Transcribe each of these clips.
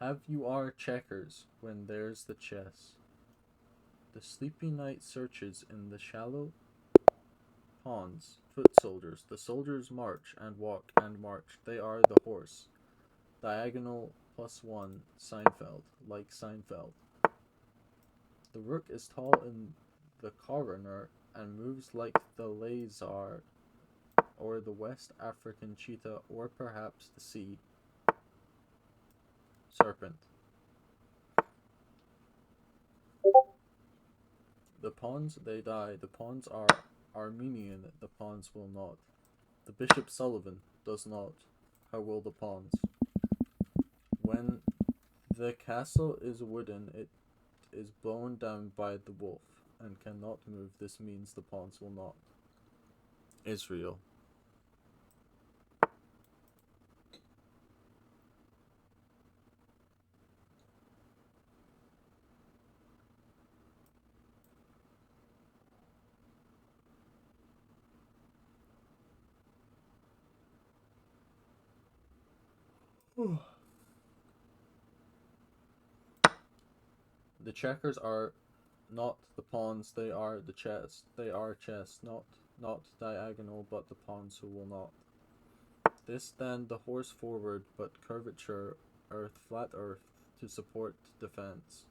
Have you our checkers when there's the chess? The sleepy night searches in the shallow ponds. Foot soldiers. The soldiers march and walk and march. They are the horse. Diagonal +1. Seinfeld. Like Seinfeld. The rook is tall in the coroner and moves like the lazar or the West African cheetah or perhaps the sea serpent. The pawns they die, the pawns are Armenian, the pawns will not. The Bishop Sullivan does not. How will the pawns? When the castle is wooden, it is blown down by the wolf and cannot move. This means the pawns will not. Israel. The checkers are not the pawns, they are the chess. They are chess, not diagonal, but the pawns who will not. This then the horse forward, but curvature, earth, flat earth, to support defense,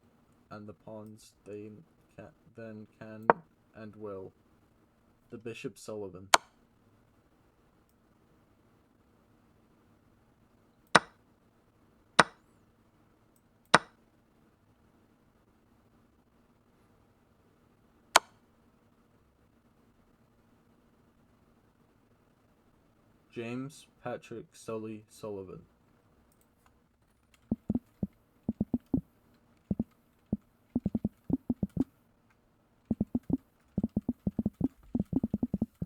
and the pawns they then can and will. The Bishop Sullivan. James Patrick Sully Sullivan.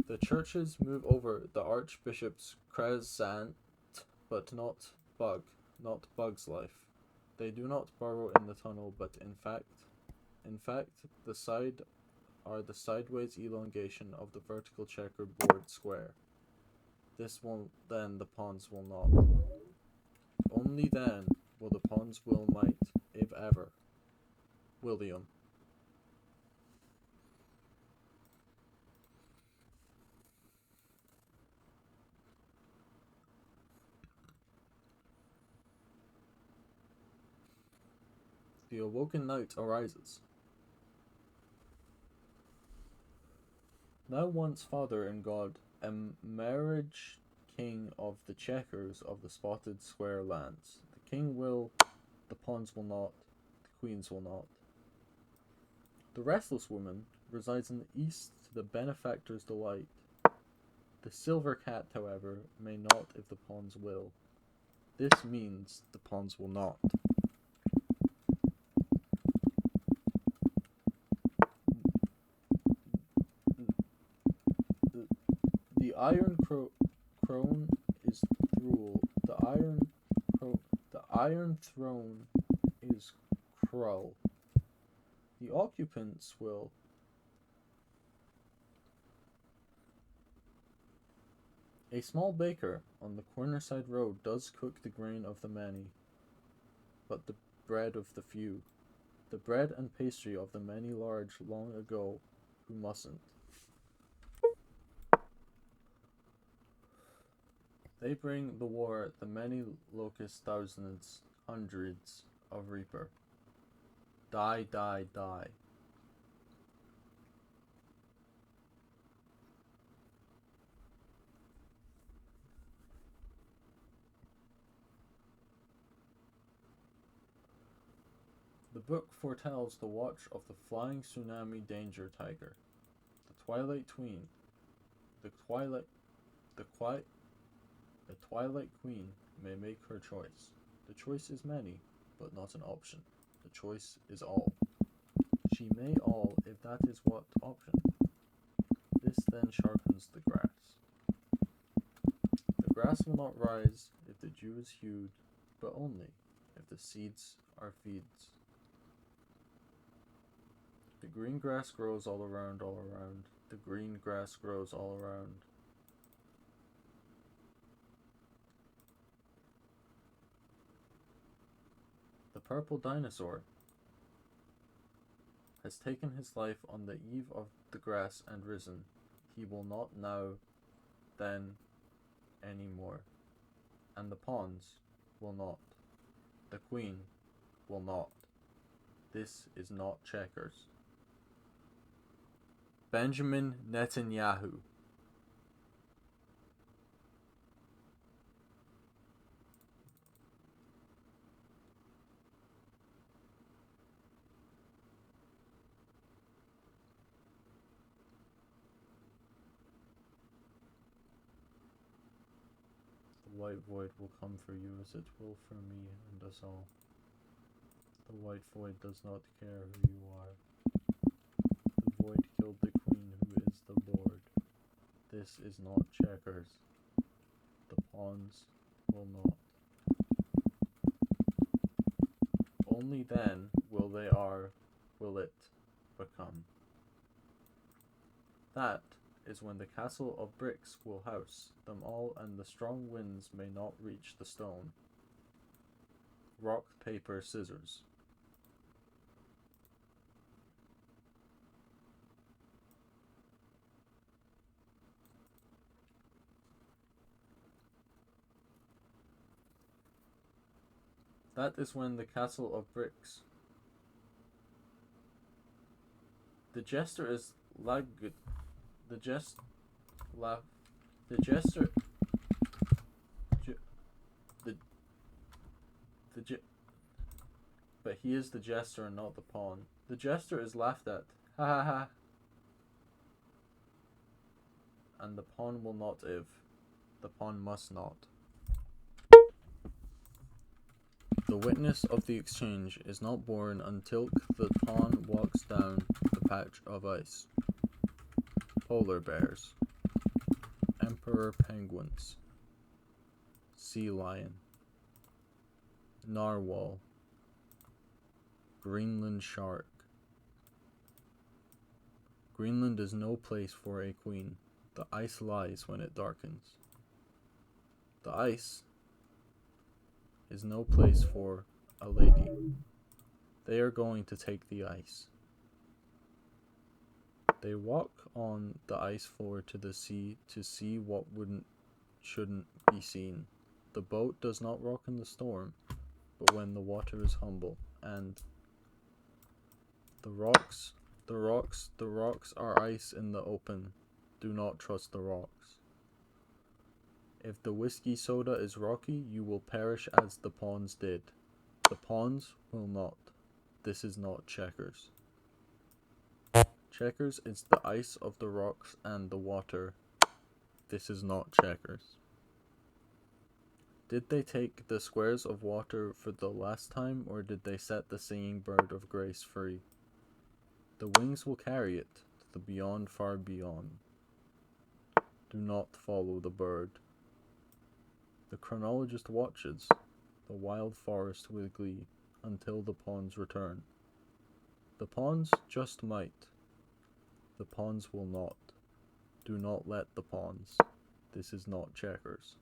The churches move over the Archbishop's crescent, but not bug, not bug's life. They do not burrow in the tunnel, but in fact, the side are the sideways elongation of the vertical checkerboard square. This will then the pawns will not. Only then will the pawns will might, if ever. William. The awoken knight arises. Now once father in God, a marriage king of the checkers of the spotted square lands. The king will, the pawns will not, the queens will not. The restless woman resides in the east to the benefactor's delight. The silver cat, however, may not if the pawns will. This means the pawns will not. The iron crone is thrule. The iron throne is krull. The occupants will. A small baker on the cornerside road does cook the grain of the many, but the bread of the few. The bread and pastry of the many large long ago who mustn't. They bring the war the many locust thousands, hundreds of reaper. Die, die, die. The book foretells the watch of the flying tsunami danger tiger. The twilight tween. The twilight the qui the twilight queen may make her choice. The choice is many, but not an option. The choice is all. She may all if that is what option. This then sharpens the grass. The grass will not rise if the dew is hewed, but only if the seeds are feeds. The green grass grows all around, all around. The green grass grows all around. purple dinosaur has taken his life on the eve of the grass and risen. He will not now, then, any more. And the pawns will not. The queen will not. This is not checkers. Benjamin Netanyahu. The white void will come for you as it will for me and us all. The white void does not care who you are. The void killed the queen who is the lord. This is not checkers. The pawns will not. Only then will it become. That is when the castle of bricks will house them all, and the strong winds may not reach the stone. Rock, paper, scissors. That is when the castle of bricks. The jester is lagged. The jester. But he is the jester and not the pawn. The jester is laughed at. Ha ha ha. And the pawn will not if. The pawn must not. The witness of the exchange is not born until the pawn walks down the patch of ice. Polar bears. Emperor penguins. Sea lion. Narwhal. Greenland shark. Greenland is no place for a queen. The ice lies when it darkens. The ice is no place for a lady. They are going to take the ice. They walk on the ice floor to the sea to see what shouldn't be seen. The boat does not rock in the storm, but when the water is humble, and the rocks are ice in the open. Do not trust the rocks. If the whiskey soda is rocky, you will perish as the pawns did. The pawns will not. This is not checkers. Checkers is the ice of the rocks and the water. This is not checkers. Did they take the squares of water for the last time, or did they set the singing bird of grace free? The wings will carry it to the beyond, far beyond. Do not follow the bird. The chronologist watches the wild forest with glee until the pawns return. The pawns just might. The pawns will not. Do not let the pawns. This is not checkers.